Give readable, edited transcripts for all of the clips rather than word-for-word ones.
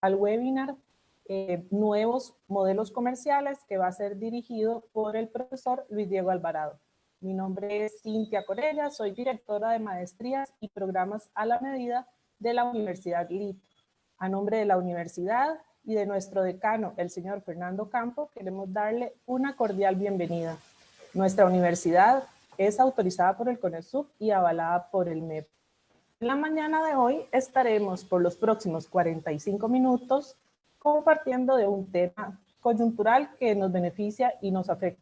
al webinar Nuevos Modelos Comerciales, que va a ser dirigido por el profesor Luis Diego Alvarado. Mi nombre es Cintia Corella, soy directora de Maestrías y Programas a la Medida de la Universidad LIT. A nombre de la universidad y de nuestro decano, el señor Fernando Campo, queremos darle una cordial bienvenida. Nuestra universidad es autorizada por el CONESUB y avalada por el MEP. En la mañana de hoy estaremos por los próximos 45 minutos compartiendo de un tema coyuntural que nos beneficia y nos afecta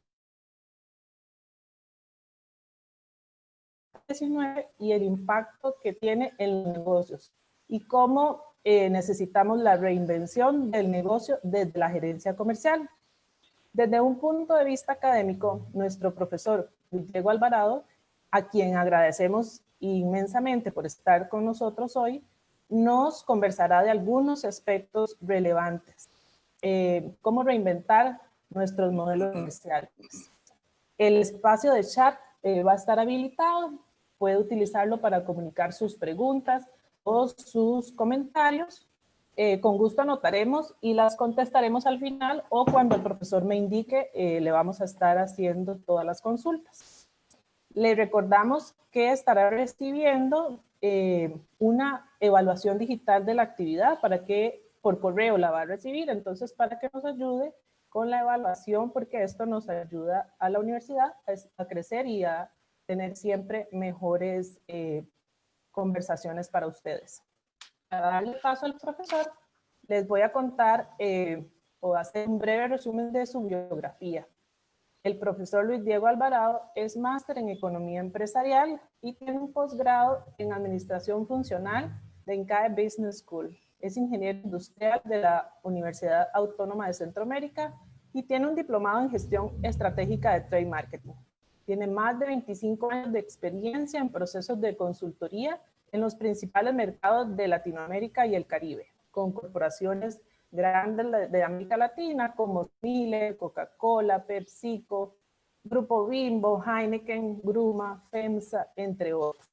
y el impacto que tiene en los negocios y cómo necesitamos la reinvención del negocio desde la gerencia comercial. Desde un punto de vista académico, nuestro profesor Luis Diego Alvarado, a quien agradecemos inmensamente por estar con nosotros hoy, nos conversará de algunos aspectos relevantes. Cómo reinventar nuestros modelos comerciales. El espacio de chat va a estar habilitado, puede utilizarlo para comunicar sus preguntas o sus comentarios. Con gusto anotaremos y las contestaremos al final o cuando el profesor me indique, le vamos a estar haciendo todas las consultas. Le recordamos que estará recibiendo una evaluación digital de la actividad para que por correo la va a recibir, entonces para que nos ayude con la evaluación, porque esto nos ayuda a la universidad a crecer y a tener siempre mejores conversaciones para ustedes. Para darle paso al profesor, les voy a contar o hacer un breve resumen de su biografía. El profesor Luis Diego Alvarado es máster en Economía Empresarial y tiene un posgrado en Administración Funcional de INCAE Business School. Es ingeniero industrial de la Universidad Autónoma de Centroamérica y tiene un diplomado en Gestión Estratégica de Trade Marketing. Tiene más de 25 años de experiencia en procesos de consultoría en los principales mercados de Latinoamérica y el Caribe, con corporaciones grandes de América Latina como Miele, Coca-Cola, PepsiCo, Grupo Bimbo, Heineken, Gruma, FEMSA, entre otros.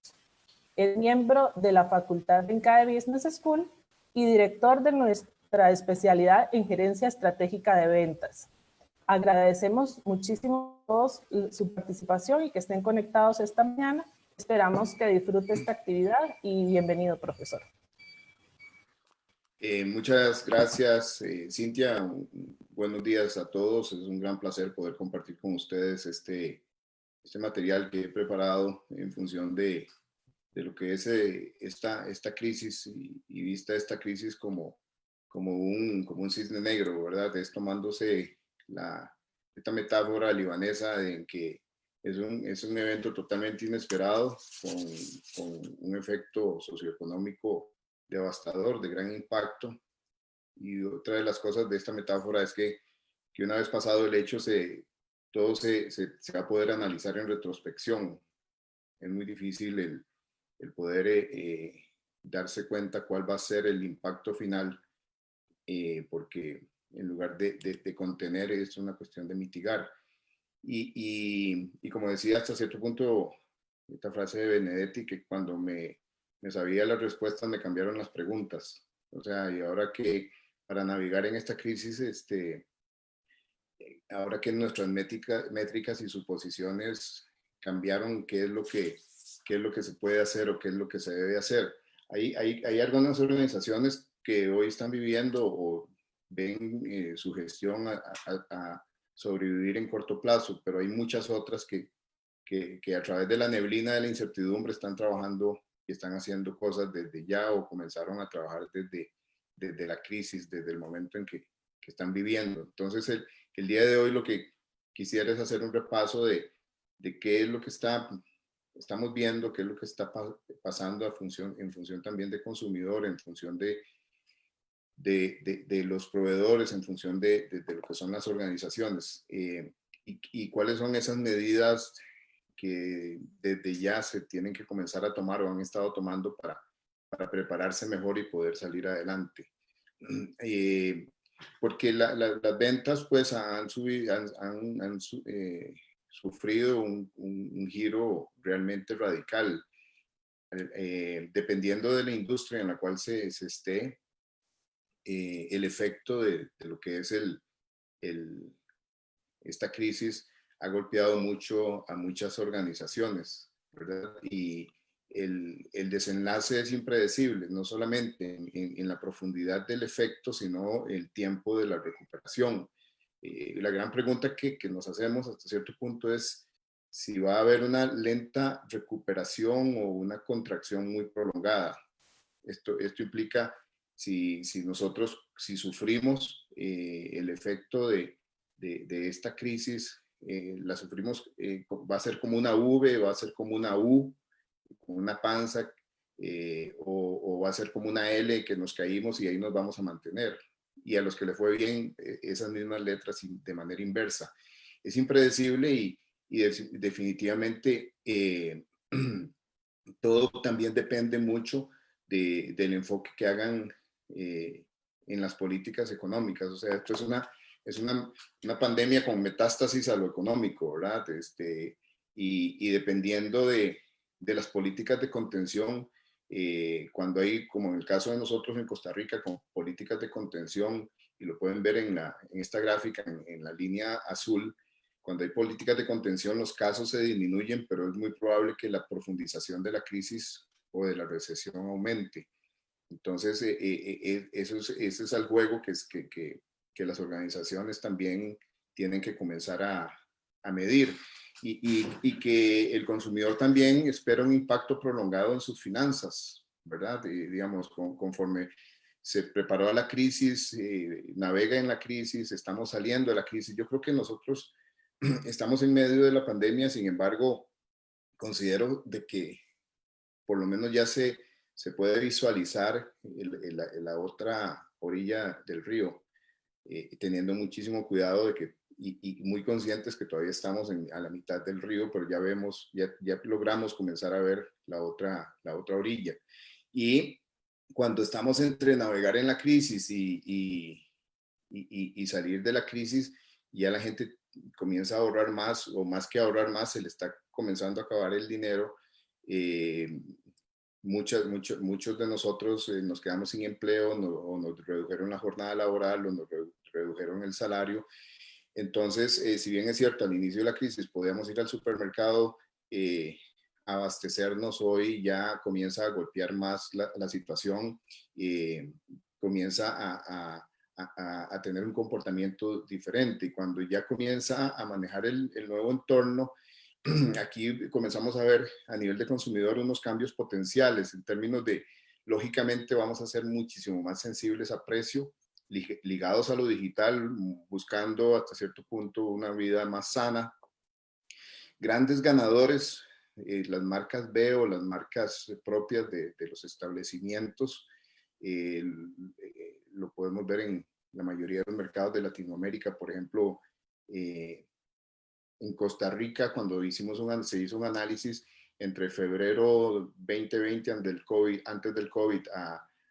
Es miembro de la Facultad de INCAE Business School y director de nuestra especialidad en gerencia estratégica de ventas. Agradecemos muchísimo a todos su participación y que estén conectados esta mañana. Esperamos que disfrute esta actividad y bienvenido, profesor. Muchas gracias, Cintia. Buenos días a todos. Es un gran placer poder compartir con ustedes este material que he preparado en función de lo que es esta crisis y vista esta crisis como un cisne negro, ¿verdad? Es tomándose esta metáfora libanesa en que es un evento totalmente inesperado con un efecto socioeconómico devastador, de gran impacto. Y otra de las cosas de esta metáfora es que una vez pasado el hecho, todo se va a poder analizar en retrospección. Es muy difícil el poder darse cuenta cuál va a ser el impacto final, porque en lugar de contener es una cuestión de mitigar. Y como decía hasta cierto punto, esta frase de Benedetti, que cuando me sabía las respuestas me cambiaron las preguntas. O sea, y ahora que para navegar en esta crisis, ahora que nuestras métricas y suposiciones cambiaron, ¿qué es lo que se puede hacer o qué es lo que se debe hacer? Hay algunas organizaciones que hoy están viviendo o ven su gestión a sobrevivir en corto plazo, pero hay muchas otras que a través de la neblina de la incertidumbre están trabajando y están haciendo cosas desde ya o comenzaron a trabajar desde la crisis, desde el momento en que están viviendo. Entonces, el día de hoy lo que quisiera es hacer un repaso de qué es lo que estamos viendo, qué es lo que está pasando en función también de consumidor, en función de los proveedores, en función de lo que son las organizaciones, y cuáles son esas medidas que desde ya se tienen que comenzar a tomar o han estado tomando para prepararse mejor y poder salir adelante. Porque las ventas pues han sufrido un giro realmente radical. Dependiendo de la industria en la cual se esté, el efecto de lo que es esta crisis ha golpeado mucho a muchas organizaciones, ¿verdad? Y el desenlace es impredecible, no solamente en la profundidad del efecto, sino el tiempo de la recuperación. La gran pregunta que nos hacemos hasta cierto punto es si va a haber una lenta recuperación o una contracción muy prolongada. Esto implica si nosotros, si sufrimos el efecto de esta crisis, la sufrimos, va a ser como una V, va a ser como una U, como una panza, o va a ser como una L que nos caímos y ahí nos vamos a mantener. Y a los que le fue bien, esas mismas letras de manera inversa. Es impredecible y definitivamente todo también depende mucho del enfoque que hagan en las políticas económicas. O sea, esto es una pandemia con metástasis a lo económico, ¿verdad? Y dependiendo de las políticas de contención, cuando hay, como en el caso de nosotros en Costa Rica, con políticas de contención, y lo pueden ver en esta gráfica, en la línea azul, cuando hay políticas de contención, los casos se disminuyen, pero es muy probable que la profundización de la crisis o de la recesión aumente. Entonces, ese es el juego que las organizaciones también tienen que comenzar a medir. Y que el consumidor también espera un impacto prolongado en sus finanzas, ¿verdad? Digamos, conforme se preparó a la crisis, navega en la crisis, estamos saliendo de la crisis. Yo creo que nosotros estamos en medio de la pandemia, sin embargo, considero de que por lo menos ya se puede visualizar la otra orilla del río, teniendo muchísimo cuidado de que, y muy conscientes que todavía estamos a la mitad del río, pero ya vemos, ya logramos comenzar a ver la otra orilla. Y cuando estamos entre navegar en la crisis y salir de la crisis, ya la gente comienza a ahorrar más, o más que ahorrar más, se le está comenzando a acabar el dinero. Muchos de nosotros nos quedamos sin empleo, o nos redujeron la jornada laboral, o nos redujeron el salario. Entonces, si bien es cierto, al inicio de la crisis podíamos ir al supermercado, abastecernos, hoy ya comienza a golpear más la situación, comienza a tener un comportamiento diferente, y cuando ya comienza a manejar el nuevo entorno, aquí comenzamos a ver a nivel de consumidor unos cambios potenciales en términos de, lógicamente vamos a ser muchísimo más sensibles a precio, ligados a lo digital, buscando hasta cierto punto una vida más sana. Grandes ganadores, las marcas B o las marcas propias de los establecimientos, lo podemos ver en la mayoría de los mercados de Latinoamérica. Por ejemplo, en Costa Rica, cuando se hizo un análisis entre febrero 2020 antes del COVID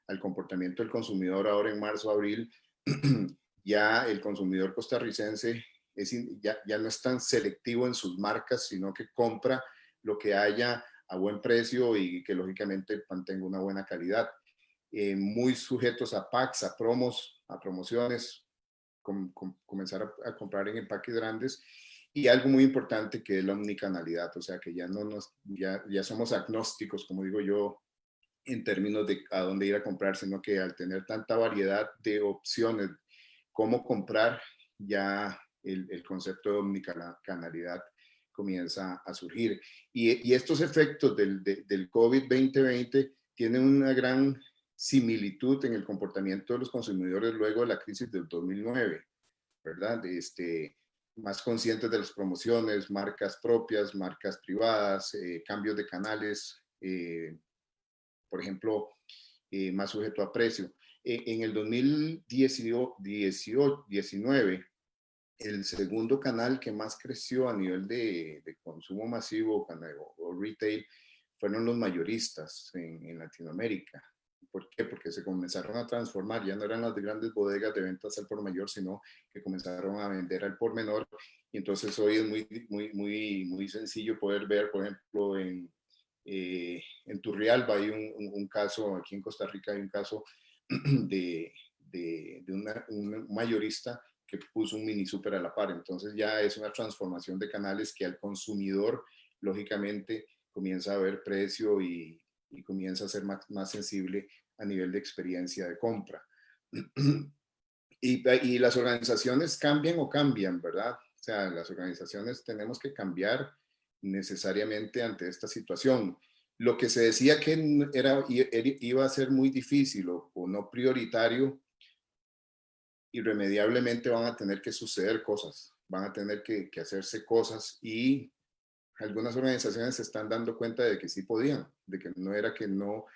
al comportamiento del consumidor ahora en marzo, abril, ya el consumidor costarricense ya no es tan selectivo en sus marcas, sino que compra lo que haya a buen precio y que lógicamente mantenga una buena calidad. Muy sujetos a packs, a promos, a promociones, comenzar a comprar en empaques grandes. Y algo muy importante que es la omnicanalidad, o sea que ya somos agnósticos, como digo yo, en términos de a dónde ir a comprar, sino que al tener tanta variedad de opciones, cómo comprar, ya el concepto de omnicanalidad comienza a surgir. Y estos efectos del COVID-2020 tienen una gran similitud en el comportamiento de los consumidores luego de la crisis del 2009, ¿verdad? Más conscientes de las promociones, marcas propias, marcas privadas, cambios de canales, por ejemplo, más sujeto a precio. En el 2019, el segundo canal que más creció a nivel de consumo masivo o retail fueron los mayoristas en Latinoamérica. ¿Por qué? Porque se comenzaron a transformar, ya no eran las grandes bodegas de ventas al por mayor, sino que comenzaron a vender al por menor. Y entonces hoy es muy sencillo poder ver, por ejemplo, en Turrialba hay un caso, aquí en Costa Rica hay un caso de un mayorista que puso un mini super a la par. Entonces ya es una transformación de canales que al consumidor, lógicamente, comienza a ver precio y comienza a ser más sensible a nivel de experiencia de compra. Y las organizaciones cambian o cambian, ¿verdad? O sea, las organizaciones tenemos que cambiar necesariamente ante esta situación. Lo que se decía que iba a ser muy difícil o no prioritario, irremediablemente van a tener que suceder cosas, van a tener que hacerse cosas, y algunas organizaciones se están dando cuenta de que sí podían, de que no era que no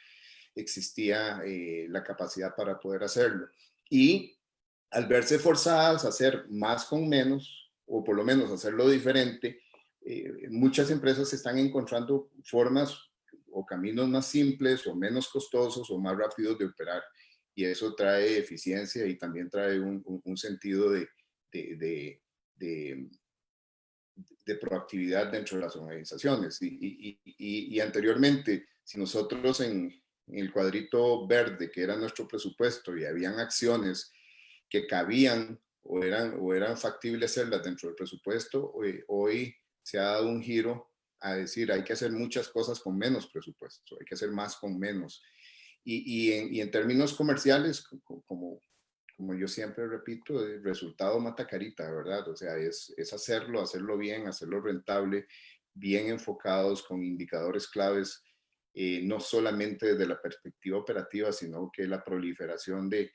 existía la capacidad para poder hacerlo. Y al verse forzadas a hacer más con menos, o por lo menos hacerlo diferente, muchas empresas están encontrando formas o caminos más simples o menos costosos o más rápidos de operar. Y eso trae eficiencia y también trae un sentido de proactividad dentro de las organizaciones. Y anteriormente, si nosotros en el cuadrito verde, que era nuestro presupuesto, y habían acciones que cabían o eran factibles hacerlas dentro del presupuesto, hoy se ha dado un giro a decir hay que hacer muchas cosas con menos presupuesto, hay que hacer más con menos. Y en términos comerciales, como yo siempre repito, el resultado mata carita, ¿verdad? O sea, es hacerlo bien, hacerlo rentable, bien enfocados con indicadores claves, no solamente desde la perspectiva operativa, sino que la proliferación de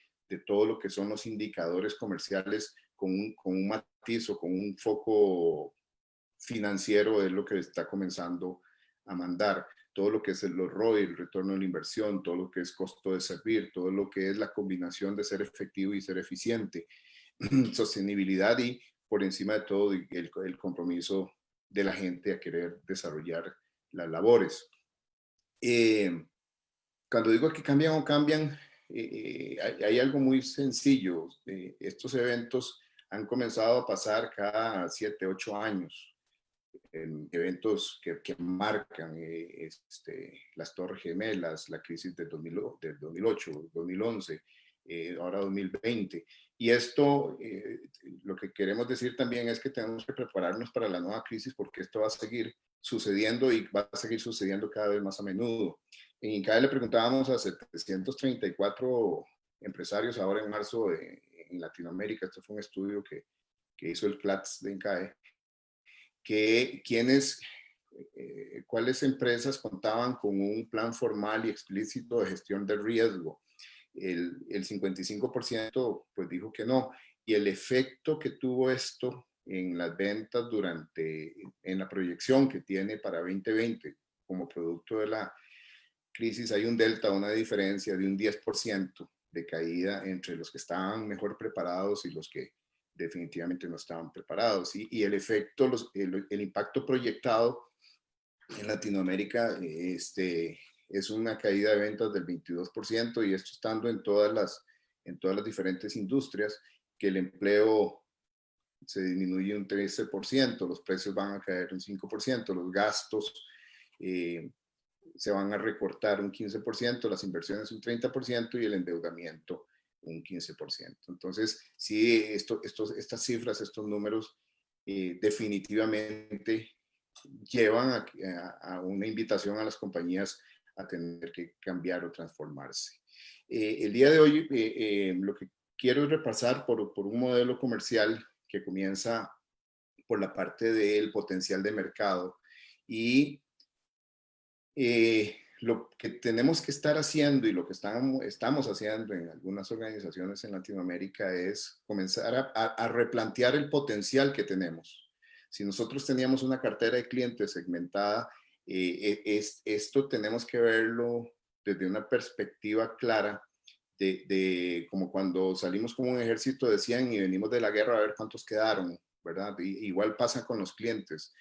todo lo que son los indicadores comerciales con un matiz o con un foco financiero es lo que está comenzando a mandar. Todo lo que es los ROI, el retorno de la inversión, todo lo que es costo de servir, todo lo que es la combinación de ser efectivo y ser eficiente, sostenibilidad y por encima de todo el compromiso de la gente a querer desarrollar las labores. Cuando digo que cambian o cambian, hay algo muy sencillo. Estos eventos han comenzado a pasar cada 7, 8 años. Eventos que marcan las Torres Gemelas, la crisis del 2008, 2011, ahora 2020. Y esto, lo que queremos decir también es que tenemos que prepararnos para la nueva crisis, porque esto va a seguir sucediendo y va a seguir sucediendo cada vez más a menudo. En INCAE le preguntábamos a 734 empresarios ahora en marzo en Latinoamérica. Esto fue un estudio que hizo el CLATS de INCAE, cuáles empresas contaban con un plan formal y explícito de gestión de riesgo. El 55% pues dijo que no, y el efecto que tuvo esto en las ventas en la proyección que tiene para 2020 como producto de la crisis, hay un delta, una diferencia de un 10% de caída entre los que estaban mejor preparados y los que definitivamente no estaban preparados. Y el efecto, el impacto proyectado en Latinoamérica es una caída de ventas del 22%, y esto estando en todas las diferentes industrias, que el empleo se disminuye un 13%, los precios van a caer un 5%, los gastos se van a recortar un 15%, las inversiones un 30% y el endeudamiento un 15%. Entonces, sí, estas cifras, estos números definitivamente llevan a una invitación a las compañías a tener que cambiar o transformarse. El día de hoy lo que quiero es repasar por un modelo comercial que comienza por la parte del potencial de mercado, y lo que tenemos que estar haciendo y lo que estamos haciendo en algunas organizaciones en Latinoamérica es comenzar a replantear el potencial que tenemos. Si nosotros teníamos una cartera de clientes segmentada, esto tenemos que verlo desde una perspectiva clara de como cuando salimos como un ejército de 100 y venimos de la guerra a ver cuántos quedaron, ¿verdad? Igual pasa con los clientes.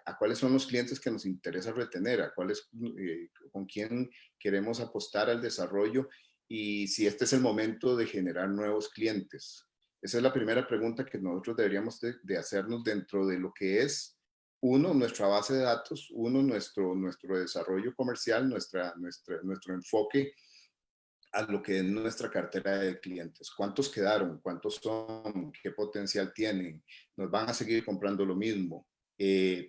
A cuáles son los clientes que nos interesa retener, a cuáles, con quién queremos apostar al desarrollo, y si este es el momento de generar nuevos clientes. Esa es la primera pregunta que nosotros deberíamos de hacernos dentro de lo que es, uno, nuestra base de datos, nuestro desarrollo comercial, nuestro enfoque a lo que es nuestra cartera de clientes. ¿Cuántos quedaron? ¿Cuántos son? ¿Qué potencial tienen? ¿Nos van a seguir comprando lo mismo?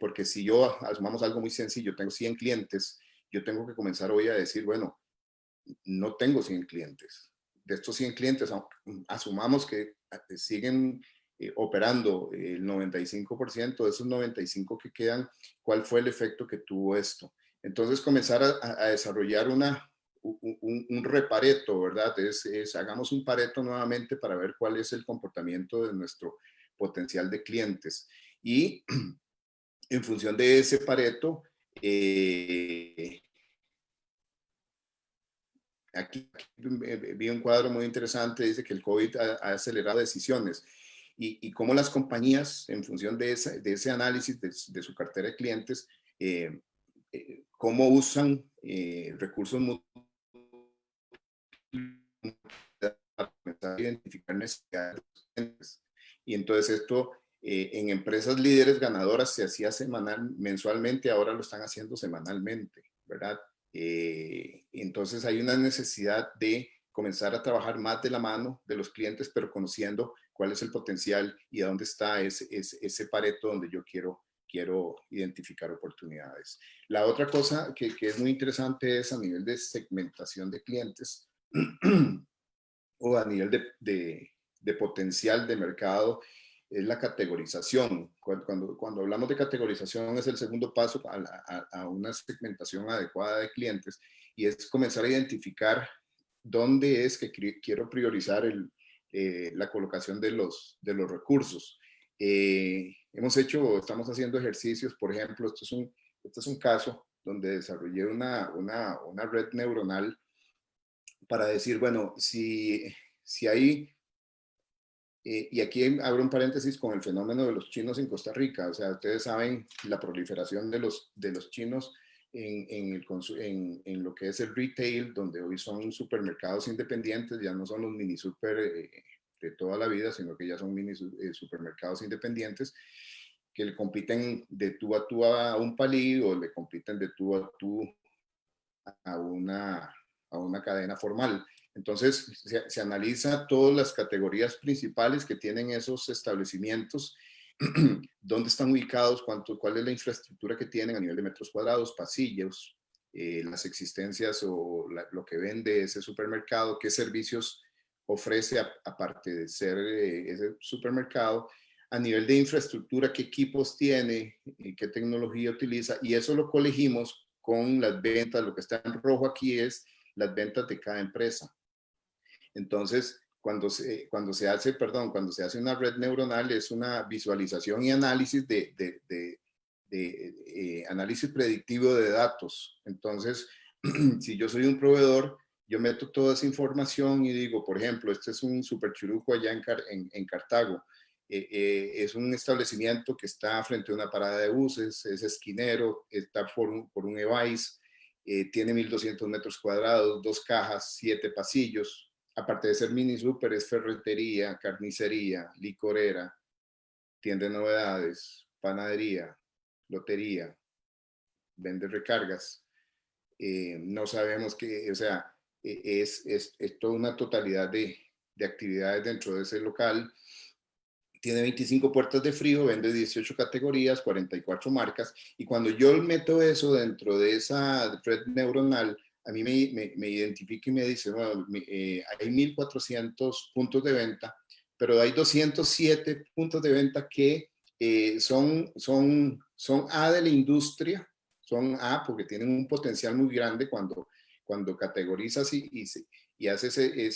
Porque si yo, asumamos algo muy sencillo, tengo 100 clientes, yo tengo que comenzar hoy a decir, bueno, no tengo 100 clientes. De estos 100 clientes, asumamos que siguen operando el 95%, de esos 95 que quedan, ¿cuál fue el efecto que tuvo esto? Entonces comenzar a desarrollar un repareto, ¿verdad? Hagamos un pareto nuevamente para ver cuál es el comportamiento de nuestro potencial de clientes. Y en función de ese pareto, aquí vi un cuadro muy interesante, dice que el COVID ha acelerado decisiones y cómo las compañías, en función de ese análisis de su cartera de clientes, cómo usan recursos para comenzar a identificar necesidades de los clientes. Y entonces esto en empresas líderes ganadoras se hacía mensualmente, ahora lo están haciendo semanalmente, ¿verdad? Entonces hay una necesidad de comenzar a trabajar más de la mano de los clientes, pero conociendo cuál es el potencial y a dónde está ese pareto donde yo quiero identificar oportunidades. La otra cosa que es muy interesante es a nivel de segmentación de clientes o a nivel de potencial de mercado, es la categorización. Cuando hablamos de categorización es el segundo paso a una segmentación adecuada de clientes y es comenzar a identificar dónde es que quiero priorizar la colocación de los recursos. Estamos haciendo ejercicios, por ejemplo, este es un caso donde desarrollé una red neuronal para decir, bueno, si hay, y aquí abro un paréntesis con el fenómeno de los chinos en Costa Rica, o sea, ustedes saben la proliferación de los chinos en lo que es el retail, donde hoy son supermercados independientes, ya no son los mini super de toda la vida, sino que ya son mini supermercados independientes, que le compiten de tú a un palí o le compiten de tú a tú a una cadena formal. Entonces, se analiza todas las categorías principales que tienen esos establecimientos, dónde están ubicados, cuál es la infraestructura que tienen a nivel de metros cuadrados, pasillos, las existencias o lo que vende ese supermercado, qué servicios ofrece aparte de ser ese supermercado, a nivel de infraestructura, qué equipos tiene, qué tecnología utiliza, y eso lo colegimos con las ventas. Lo que está en rojo aquí es las ventas de cada empresa. Entonces, cuando se hace una red neuronal, es una visualización y análisis análisis predictivo de datos. Entonces, si yo soy un proveedor, yo meto toda esa información y digo, por ejemplo, este es un Super Churuco allá en Cartago. Es un establecimiento que está frente a una parada de buses, es esquinero, está por un e-vice, tiene 1.200 metros cuadrados, 2 cajas, 7 pasillos. Aparte de ser mini super, es ferretería, carnicería, licorera, tienda de novedades, panadería, lotería, vende recargas. No sabemos qué, o sea, es toda una totalidad de actividades dentro de ese local. Tiene 25 puertas de frío, vende 18 categorías, 44 marcas, y cuando yo meto eso dentro de esa red neuronal, a mí me identifica y me dice, bueno, hay 1.400 puntos de venta, pero hay 207 puntos de venta que son A de la industria, son A porque tienen un potencial muy grande cuando categorizas y hace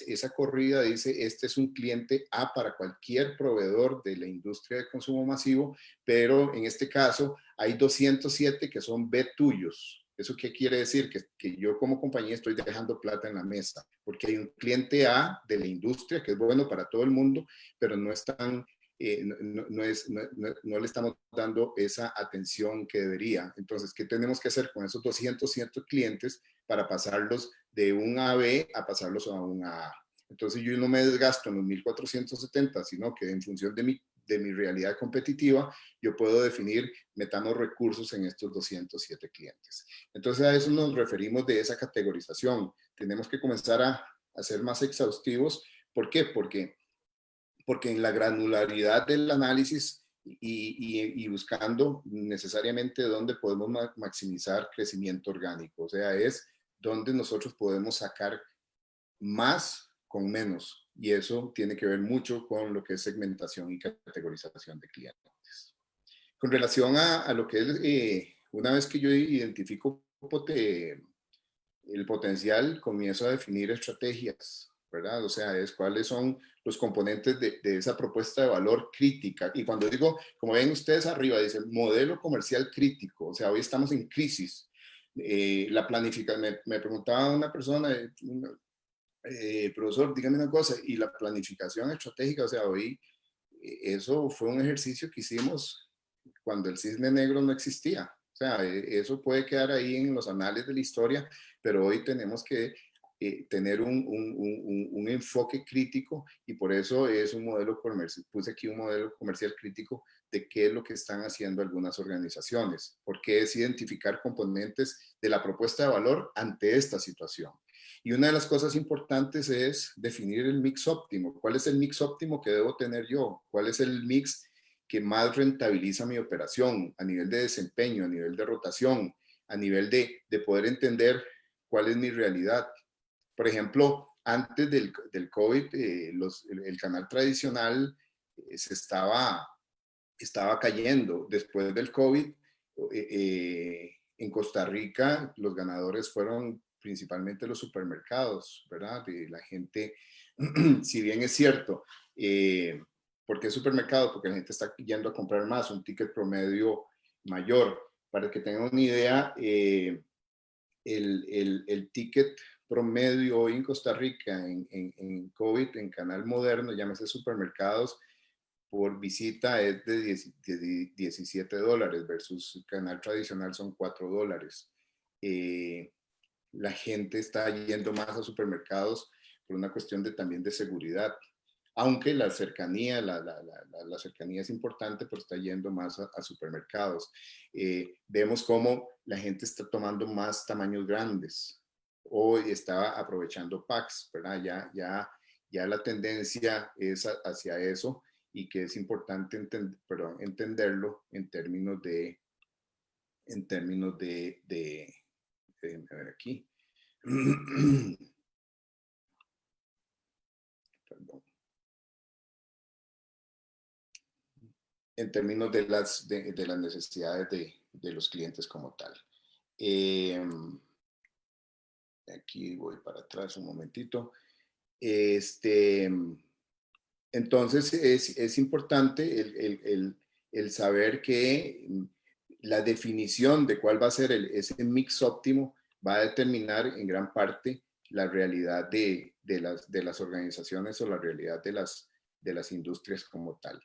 esa corrida, dice, este es un cliente A para cualquier proveedor de la industria de consumo masivo, pero en este caso hay 207 que son B tuyos. ¿Eso qué quiere decir? Que yo como compañía estoy dejando plata en la mesa, porque hay un cliente A de la industria que es bueno para todo el mundo, pero no están no le estamos dando esa atención que debería. Entonces, ¿qué tenemos que hacer con esos 200 clientes para pasarlos de un AB a pasarlos a un AA? Entonces, yo no me desgasto en los 1.470, sino que en función de mi realidad competitiva, yo puedo definir, metamos recursos en estos 207 clientes. Entonces, a eso nos referimos de esa categorización. Tenemos que comenzar a ser más exhaustivos. ¿Por qué? Porque en la granularidad del análisis y buscando necesariamente dónde podemos maximizar crecimiento orgánico. O sea, es donde nosotros podemos sacar más con menos. Y eso tiene que ver mucho con lo que es segmentación y categorización de clientes. Con relación a lo que es, una vez que yo identifico el potencial, comienzo a definir estrategias, ¿verdad? O sea, es cuáles son los componentes de esa propuesta de valor crítica. Y cuando digo, como ven ustedes arriba, dice modelo comercial crítico, o sea, hoy estamos en crisis. La planificación, me preguntaba una persona, profesor, dígame una cosa, y la planificación estratégica, o sea, hoy eso fue un ejercicio que hicimos cuando el cisne negro no existía. O sea, eso puede quedar ahí en los anales de la historia, pero hoy tenemos que tener un enfoque crítico y por eso es un modelo comercial. Puse aquí un modelo comercial crítico de qué es lo que están haciendo algunas organizaciones, porque es identificar componentes de la propuesta de valor ante esta situación. Y una de las cosas importantes es definir el mix óptimo. ¿Cuál es el mix óptimo que debo tener yo? ¿Cuál es el mix que más rentabiliza mi operación a nivel de desempeño, a nivel de rotación, a nivel de poder entender cuál es mi realidad? Por ejemplo, antes del COVID, el canal tradicional estaba cayendo. Después del COVID, en Costa Rica, los ganadores fueron principalmente los supermercados, ¿verdad? Y la gente, si bien es cierto, ¿por qué supermercados? Porque la gente está yendo a comprar más, un ticket promedio mayor. Para que tengan una idea, el ticket promedio hoy en Costa Rica en COVID, en canal moderno, llámese supermercados, por visita es de $17 versus canal tradicional son $4. La gente está yendo más a supermercados por una cuestión también de seguridad. Aunque la cercanía, la cercanía es importante, pero está yendo más a supermercados. Vemos cómo la gente está tomando más tamaños grandes o está aprovechando packs, ¿verdad? Ya la tendencia es hacia eso y que es importante entenderlo en términos déjenme ver aquí. Perdón. En términos de las necesidades de los clientes como tal. Aquí voy para atrás un momentito. Entonces es importante el saber que la definición de cuál va a ser ese mix óptimo va a determinar en gran parte la realidad de las organizaciones o la realidad de las industrias como tal.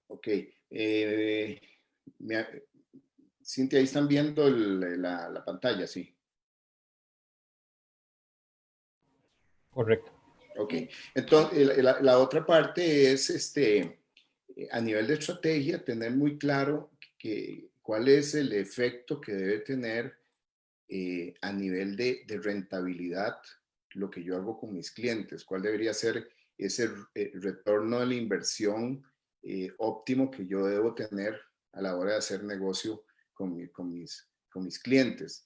Ok. Cintia, ahí están viendo la pantalla, sí. Correcto. Ok. Entonces, la otra parte es a nivel de estrategia, tener muy claro cuál es el efecto que debe tener a nivel de rentabilidad lo que yo hago con mis clientes, cuál debería ser ese retorno de la inversión óptimo que yo debo tener a la hora de hacer negocio con mis clientes.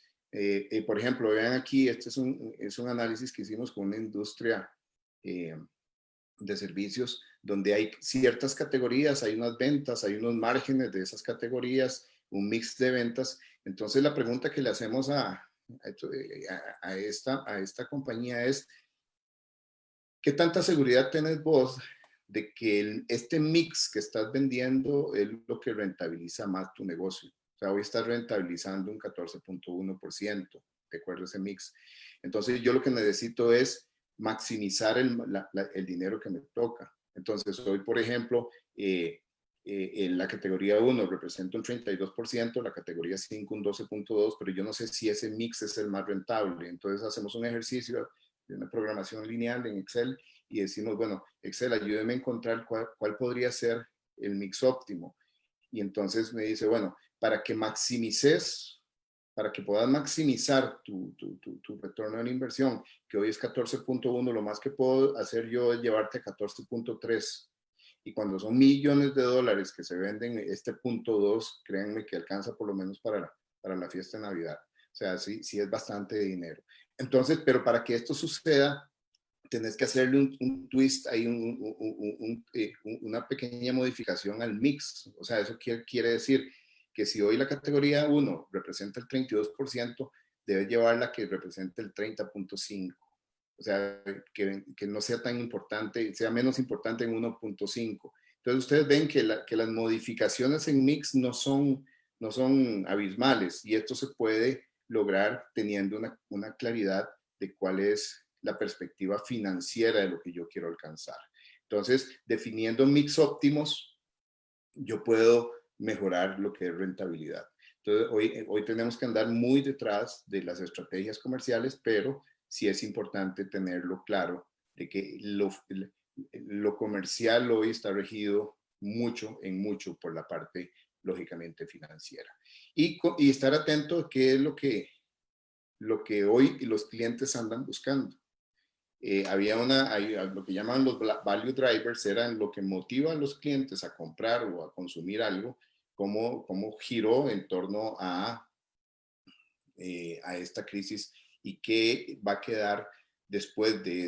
Por ejemplo, vean aquí, este es un análisis que hicimos con una industria de servicios donde hay ciertas categorías, hay unas ventas, hay unos márgenes de esas categorías, un mix de ventas. Entonces la pregunta que le hacemos a esta compañía es, ¿qué tanta seguridad tenés vos de que este mix que estás vendiendo es lo que rentabiliza más tu negocio? O sea, hoy estás rentabilizando un 14.1%, de acuerdo a ese mix. Entonces yo lo que necesito es maximizar el dinero que me toca. Entonces hoy, por ejemplo, en la categoría 1 representa un 32%, la categoría 5 un 12.2%, pero yo no sé si ese mix es el más rentable. Entonces hacemos un ejercicio de una programación lineal en Excel y decimos, bueno, Excel, ayúdeme a encontrar cuál podría ser el mix óptimo. Y entonces me dice, bueno, para que maximices para que puedas maximizar tu retorno en inversión, que hoy es 14.1, lo más que puedo hacer yo es llevarte a 14.3. Y cuando son millones de dólares que se venden, este punto 2, créanme que alcanza por lo menos para la fiesta de Navidad. O sea, sí es bastante dinero. Entonces, pero para que esto suceda, tenés que hacerle un twist, hay una pequeña modificación al mix. O sea, eso quiere decir que si hoy la categoría 1 representa el 32%, debe llevarla que represente el 30.5%. O sea, que no sea tan importante, sea menos importante en 1.5. Entonces ustedes ven que las modificaciones en mix no son abismales, y esto se puede lograr teniendo una claridad de cuál es la perspectiva financiera de lo que yo quiero alcanzar. Entonces, definiendo mix óptimos, yo puedo mejorar lo que es rentabilidad. Entonces, hoy tenemos que andar muy detrás de las estrategias comerciales, pero sí es importante tenerlo claro de que lo comercial hoy está regido mucho por la parte, lógicamente, financiera. Y estar atento a qué es lo que hoy los clientes andan buscando. Había lo que llaman los value drivers, eran lo que motiva a los clientes a comprar o a consumir algo, cómo giró en torno a esta crisis y qué va a quedar después de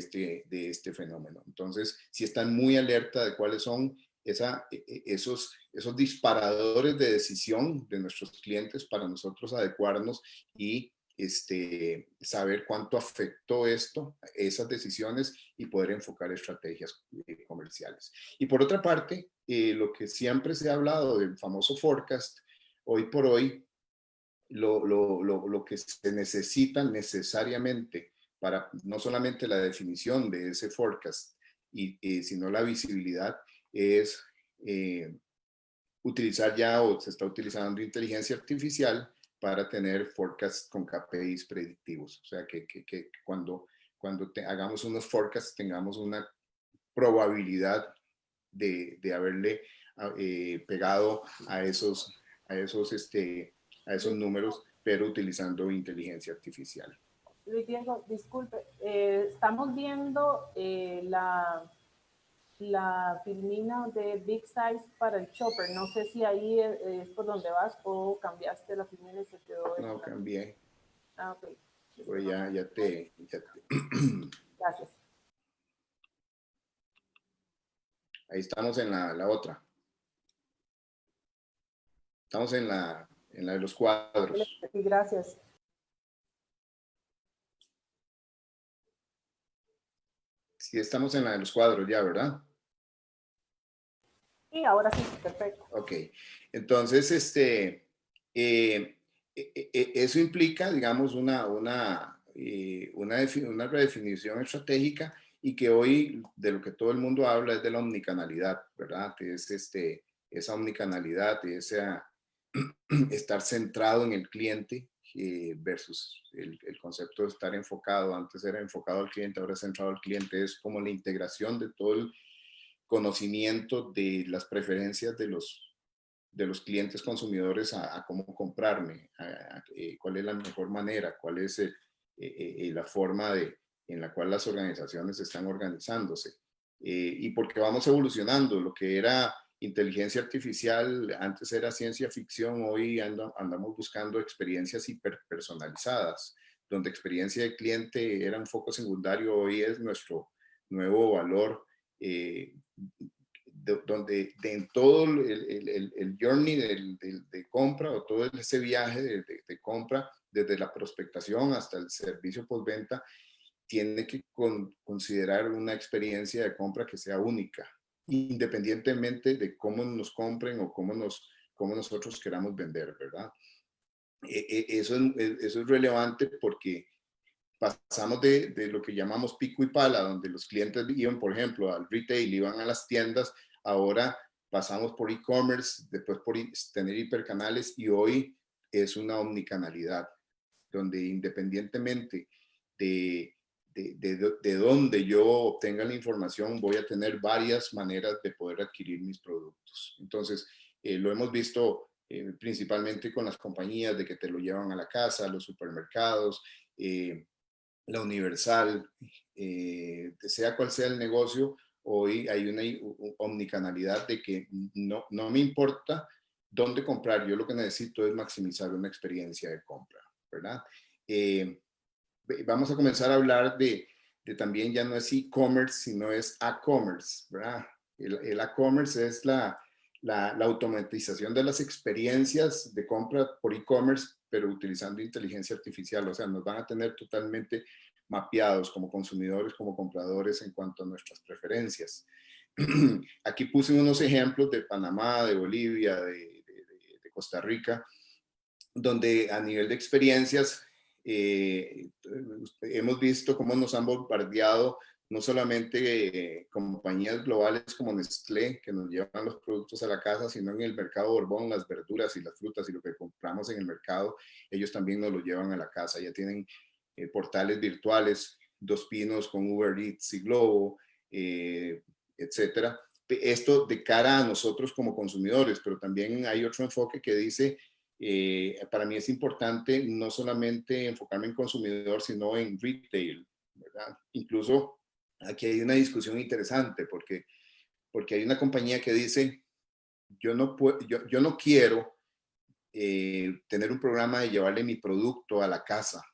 este fenómeno. Entonces, si están muy alerta de cuáles son esos disparadores de decisión de nuestros clientes para nosotros adecuarnos y saber cuánto afectó esas decisiones, y poder enfocar estrategias comerciales. Y por otra parte, lo que siempre se ha hablado del famoso forecast, hoy por hoy, lo que se necesita necesariamente para no solamente la definición de ese forecast, sino la visibilidad, es utilizar ya, o se está utilizando, inteligencia artificial para tener forecasts con KPIs predictivos. O sea, que cuando hagamos unos forecasts tengamos una probabilidad de haberle pegado a esos números, pero utilizando inteligencia artificial. Luis Diego, disculpe, estamos viendo la filmina de Big Size para el Chopper. No sé si ahí es por donde vas o cambiaste la filmina y se quedó. No, cambié. Ah, ok. Pues ya te... Gracias. Ahí estamos en la otra. Estamos en la de los cuadros. Sí, gracias. Sí, estamos en la de los cuadros ya, ¿verdad? Sí, ahora sí, perfecto. Ok. Entonces, eso implica, digamos, una redefinición estratégica, y que hoy de lo que todo el mundo habla es de la omnicanalidad, ¿verdad? Es esa omnicanalidad, estar centrado en el cliente, versus el concepto de estar enfocado. Antes era enfocado al cliente, ahora es centrado al cliente. Es como la integración de todo el conocimiento de las preferencias de los clientes consumidores a cómo comprarme, cuál es la mejor manera, cuál es la forma en la cual las organizaciones están organizándose. Y porque vamos evolucionando. Lo que era inteligencia artificial antes era ciencia ficción, hoy andamos buscando experiencias hiperpersonalizadas, donde experiencia de cliente era un foco secundario, hoy es nuestro nuevo valor, donde en todo el journey de compra, o todo ese viaje de compra, desde la prospectación hasta el servicio postventa, tiene que considerar una experiencia de compra que sea única, independientemente de cómo nos compren o cómo nosotros queramos vender, ¿verdad? Eso es relevante, porque pasamos de lo que llamamos pico y pala, donde los clientes iban, por ejemplo, al retail, iban a las tiendas. Ahora pasamos por e-commerce, después por tener hipercanales, y hoy es una omnicanalidad, donde independientemente de dónde yo obtenga la información, voy a tener varias maneras de poder adquirir mis productos. Entonces, lo hemos visto principalmente con las compañías de que te lo llevan a la casa, los supermercados, la Universal, sea cual sea el negocio, hoy hay una omnicanalidad de que no me importa dónde comprar, yo lo que necesito es maximizar una experiencia de compra, ¿verdad? Vamos a comenzar a hablar de también ya no es e-commerce, sino es a-commerce, ¿verdad? El a-commerce es la automatización de las experiencias de compra por e-commerce, pero utilizando inteligencia artificial, o sea, nos van a tener totalmente mapeados como consumidores, como compradores en cuanto a nuestras preferencias. Aquí puse unos ejemplos de Panamá, de Bolivia, de Costa Rica, donde a nivel de experiencias hemos visto cómo nos han bombardeado no solamente compañías globales como Nestlé, que nos llevan los productos a la casa, sino en el mercado Borbón, las verduras y las frutas y lo que compramos en el mercado, ellos también nos lo llevan a la casa. Ya tienen portales virtuales, Dos Pinos con Uber Eats y Globo, etcétera. Esto de cara a nosotros como consumidores, pero también hay otro enfoque que dice, para mí es importante no solamente enfocarme en consumidor, sino en retail, ¿verdad? Incluso aquí hay una discusión interesante porque hay una compañía que dice, yo no quiero tener un programa de llevarle mi producto a la casa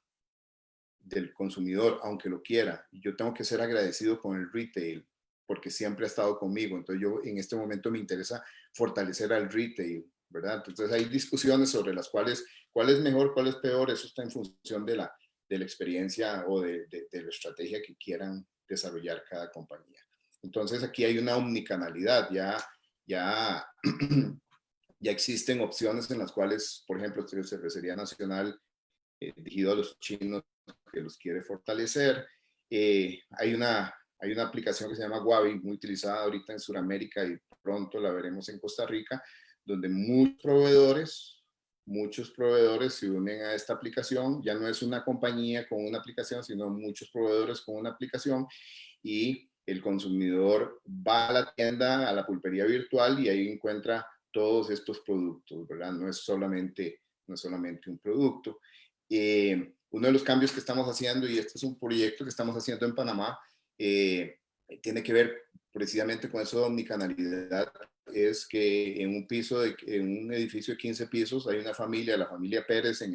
del consumidor, aunque lo quiera. Yo tengo que ser agradecido con el retail porque siempre ha estado conmigo. Entonces yo en este momento me interesa fortalecer al retail, ¿verdad? Entonces hay discusiones sobre las cuales, cuál es mejor, cuál es peor, eso está en función de la experiencia o de la estrategia que quieran desarrollar cada compañía. Entonces aquí hay una omnicanalidad, ya existen opciones en las cuales, por ejemplo, Cervecería Nacional, dirigido a los chinos que los quiere fortalecer. Hay una aplicación que se llama Wabi, muy utilizada ahorita en Sudamérica y pronto la veremos en Costa Rica, donde muchos proveedores se unen a esta aplicación. Ya no es una compañía con una aplicación, sino muchos proveedores con una aplicación, y el consumidor va a la tienda, a la pulpería virtual, y ahí encuentra todos estos productos, ¿verdad? No es solamente un producto. Uno de los cambios que estamos haciendo, y este es un proyecto que estamos haciendo en Panamá, tiene que ver precisamente con eso de omnicanalidad, es que en un edificio de 15 pisos hay una familia, la familia Pérez, en